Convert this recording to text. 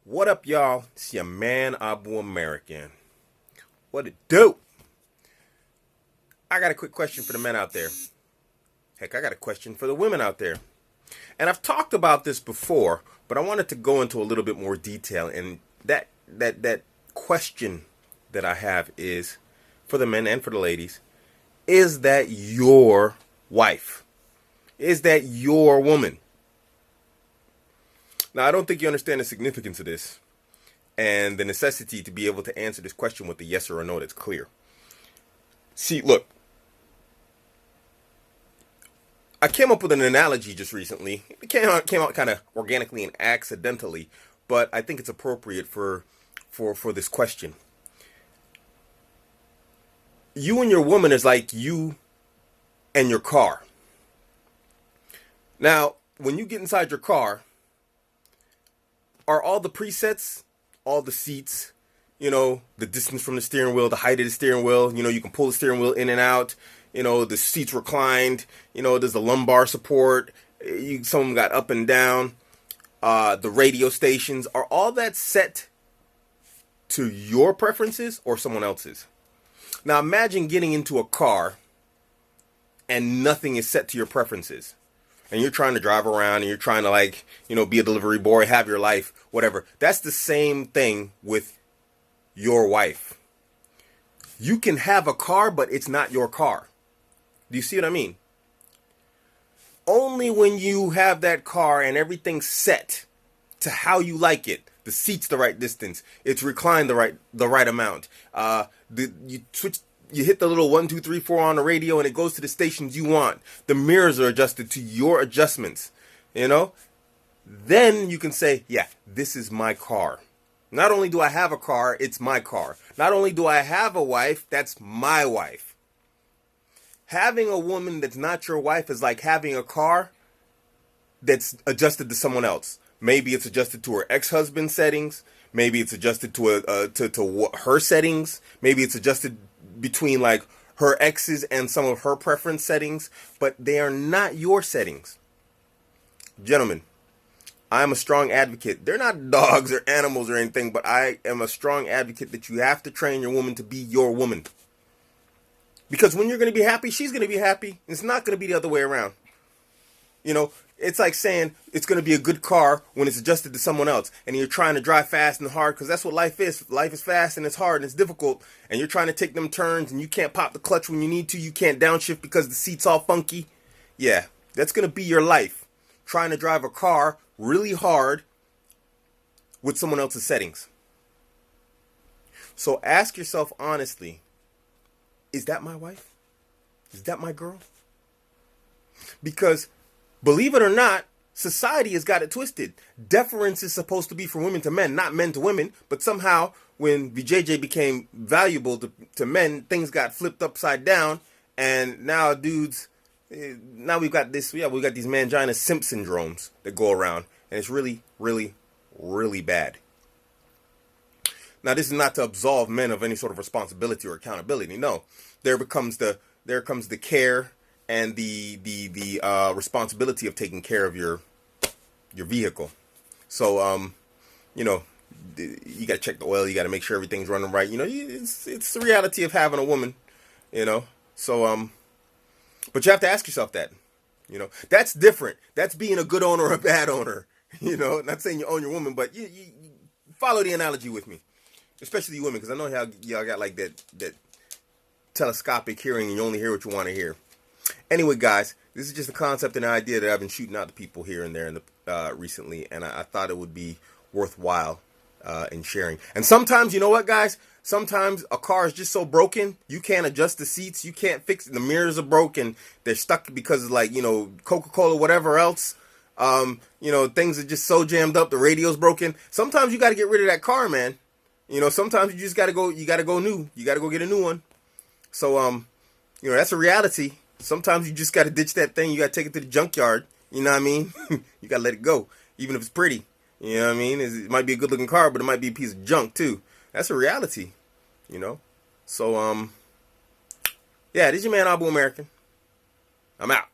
What up, y'all? It's your man, Abuamerican. What it do? I got a quick question for the men out there. Heck, I got a question for the women out there. And I've talked about this before, but I wanted to go into a little bit more detail. And that question that I have is, for the men and for the ladies, is that your wife? Is that your woman? Now, I don't think you understand the significance of this and the necessity to be able to answer this question with a yes or a no that's clear. See, look, I came up with an analogy just recently. It came out kind of organically and accidentally, but I think it's appropriate for this question. You and your woman is like you and your car. Now, when you get inside your car, are all the presets, all the seats, the distance from the steering wheel, the height of the steering wheel, you can pull the steering wheel in and out, the seats reclined, there's the lumbar support, some of them got up and down, the radio stations, are all that set to your preferences or someone else's? Now imagine getting into a car and nothing is set to your preferences. And you're trying to drive around and you're trying to be a delivery boy, have your life, whatever. That's the same thing with your wife. You can have a car, but it's not your car. Do you see what I mean? Only when you have that car and everything's set to how you like it, the seat's the right distance, it's reclined the right amount. You hit the little 1, 2, 3, 4 on the radio and it goes to the stations you want. The mirrors are adjusted to your adjustments, Then you can say, yeah, this is my car. Not only do I have a car, it's my car. Not only do I have a wife, that's my wife. Having a woman that's not your wife is like having a car that's adjusted to someone else. Maybe it's adjusted to her ex-husband's settings. Maybe it's adjusted to her settings. Maybe it's adjusted between her exes and some of her preference settings, but they are not your settings. Gentlemen, I am a strong advocate. They're not dogs or animals or anything, but I am a strong advocate that you have to train your woman to be your woman. Because when you're going to be happy, she's going to be happy. It's not going to be the other way around. It's like saying it's going to be a good car when it's adjusted to someone else. And you're trying to drive fast and hard because that's what life is. Life is fast and it's hard and it's difficult. And you're trying to take them turns and you can't pop the clutch when you need to. You can't downshift because the seat's all funky. Yeah, that's going to be your life. Trying to drive a car really hard with someone else's settings. So ask yourself honestly, is that my wife? Is that my girl? Because believe it or not, society has got it twisted. Deference is supposed to be for women to men, not men to women. But somehow, when BJJ became valuable to men, things got flipped upside down. And now dudes, now we've got these mangina simp syndromes that go around. And it's really, really, really bad. Now, this is not to absolve men of any sort of responsibility or accountability. No, there comes the care and the responsibility of taking care of your vehicle. So, you got to check the oil. You got to make sure everything's running right. It's the reality of having a woman, So, but you have to ask yourself that, That's different. That's being a good owner or a bad owner, Not saying you own your woman, but you follow the analogy with me, especially you women, because I know how y'all got that telescopic hearing and you only hear what you want to hear. Anyway, guys, this is just a concept and an idea that I've been shooting out to people here and there recently, and I thought it would be worthwhile in sharing. And sometimes, you know what, guys? Sometimes a car is just so broken, you can't adjust the seats, you can't fix it. The mirrors are broken, they're stuck because of Coca-Cola, whatever else. Things are just so jammed up, the radio's broken. Sometimes you got to get rid of that car, man. Sometimes you just got to go, you got to go new. You got to go get a new one. So, that's a reality. Sometimes you just got to ditch that thing. You got to take it to the junkyard. You know what I mean? You got to let it go, even if it's pretty. You know what I mean? It might be a good-looking car, but it might be a piece of junk, too. That's a reality, So, yeah, this is your man, Abuamerican. I'm out.